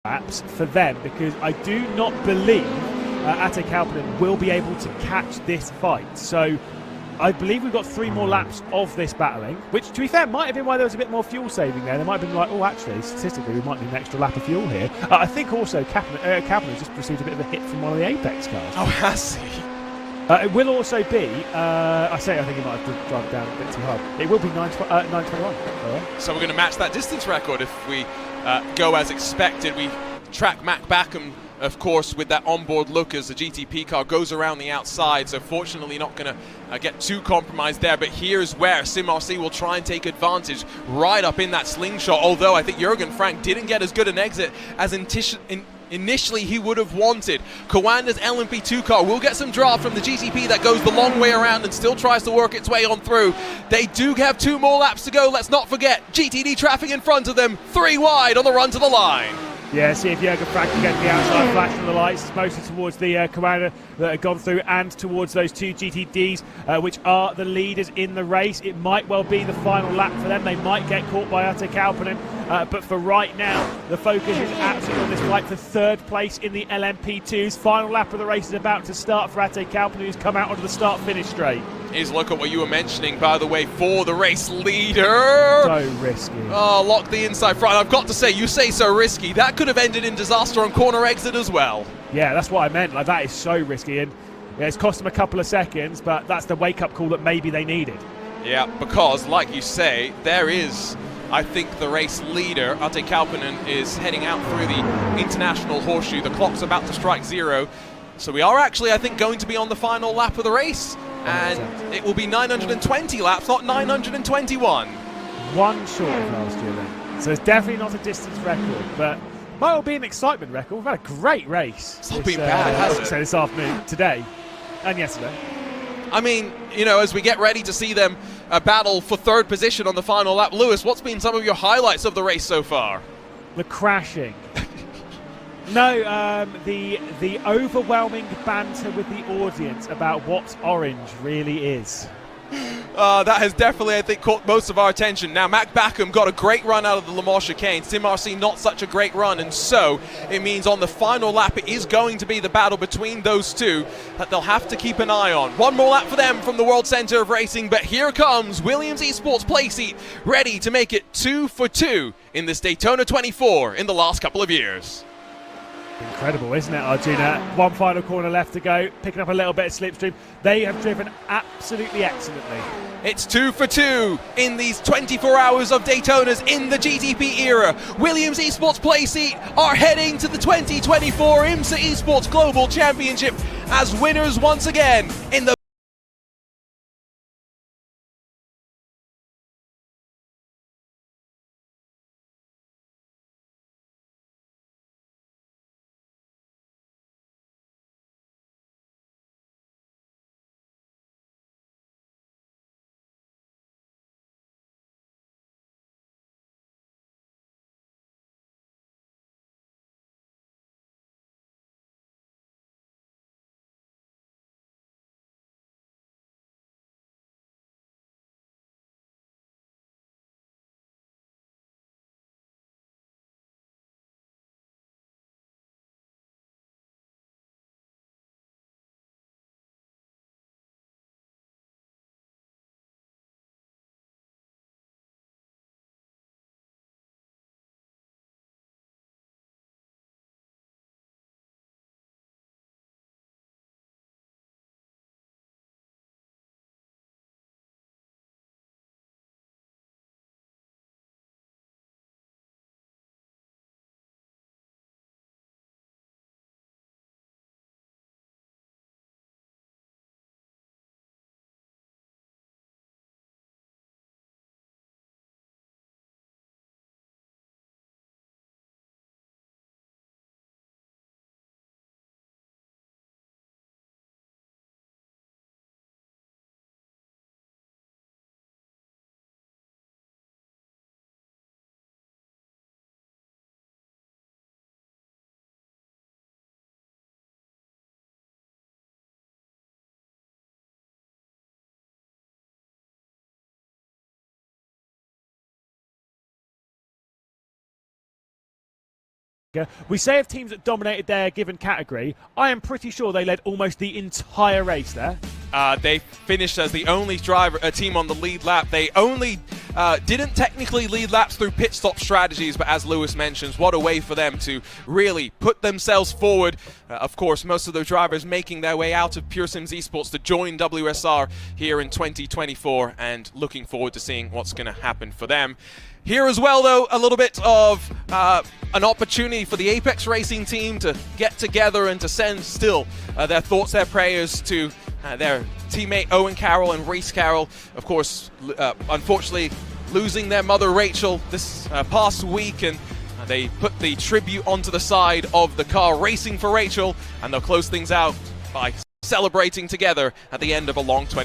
laps for them, because I do not believe Ate Kalpinen will be able to catch this fight. So I believe we've got 3 more laps of this battling, which, to be fair, might have been why there was a bit more fuel saving there. They might have been like, oh, actually, statistically, we might need an extra lap of fuel here. I think also Kalpinen just received a bit of a hit from one of the Apex cars. Oh, has he? It will also be, I think he might have driven down a bit too hard. It will be 9:21. So we're going to match that distance record if we go as expected. We track Mac Backham, of course, with that onboard look as the GTP car goes around the outside, so fortunately not going to get too compromised there. But here's where SimRC will try and take advantage right up in that slingshot, although I think Jürgen Frank didn't get as good an exit as initially he would have wanted. Coanda's LMP2 car will get some draft from the GTP that goes the long way around and still tries to work its way on through. They do have 2 more laps to go, let's not forget. GTD traffic in front of them, 3 wide on the run to the line. Yeah, see if Jürgen Frank can get the outside flash of the lights, mostly towards the Coanda that have gone through and towards those 2 GTDs, which are the leaders in the race. It might well be the final lap for them. They might get caught by Ate Kalpinen, but for right now, the focus is absolutely on this fight for 3rd place in the LMP2s. Final lap of the race is about to start for Ate Kalpinen, who's come out onto the start-finish straight. Here's a look at what you were mentioning, by the way, for the race leader. So risky. Oh, lock the inside front. I've got to say, you say so risky. That could have ended in disaster on corner exit as well. Yeah, that's what I meant. Like, that is so risky, and yeah, it's cost them a couple of seconds, but that's the wake-up call that maybe they needed. Yeah, because, like you say, there is, I think, the race leader. Ate Kalpinen is heading out through the international horseshoe. The clock's about to strike 0. So we are actually, I think, going to be on the final lap of the race. And it will be 920 laps, not 921. 1 short of last year then. So it's definitely not a distance record, but might well be an excitement record. We've had a great race. It's not been bad, has it? So this afternoon, today, and yesterday. I mean, you know, as we get ready to see them battle for 3rd position on the final lap, Lewis, what's been some of your highlights of the race so far? The crashing. No, the overwhelming banter with the audience about what orange really is. That has definitely, I think, caught most of our attention. Now, Mac Backham got a great run out of the Le Mans chicane. SimRC not such a great run, and so it means on the final lap it is going to be the battle between those 2 that they'll have to keep an eye on. 1 more lap for them from the World Centre of Racing, but here comes Williams Esports Playseat, ready to make it 2 for 2 in this Daytona 24 in the last couple of years. Incredible, isn't it, Arjuna? 1 final corner left to go, picking up a little bit of slipstream. They have driven absolutely excellently. It's 2 for 2 in these 24 hours of Daytonas in the GTP era. Williams Esports Playseat are heading to the 2024 IMSA Esports Global Championship as winners once again in the We say of teams that dominated their given category, I am pretty sure they led almost the entire race there. They finished as the only team on the lead lap. They only didn't technically lead laps through pit stop strategies, but as Lewis mentions, what a way for them to really put themselves forward. Of course, most of those drivers making their way out of Pure Sims Esports to join WSR here in 2024, and looking forward to seeing what's going to happen for them. Here as well, though, a little bit of an opportunity for the Apex Racing team to get together and to send still their thoughts, their prayers to their teammate Owen Carroll and Reese Carroll. Of course, unfortunately, losing their mother Rachel this past week, and they put the tribute onto the side of the car racing for Rachel, and they'll close things out by celebrating together at the end of a long 24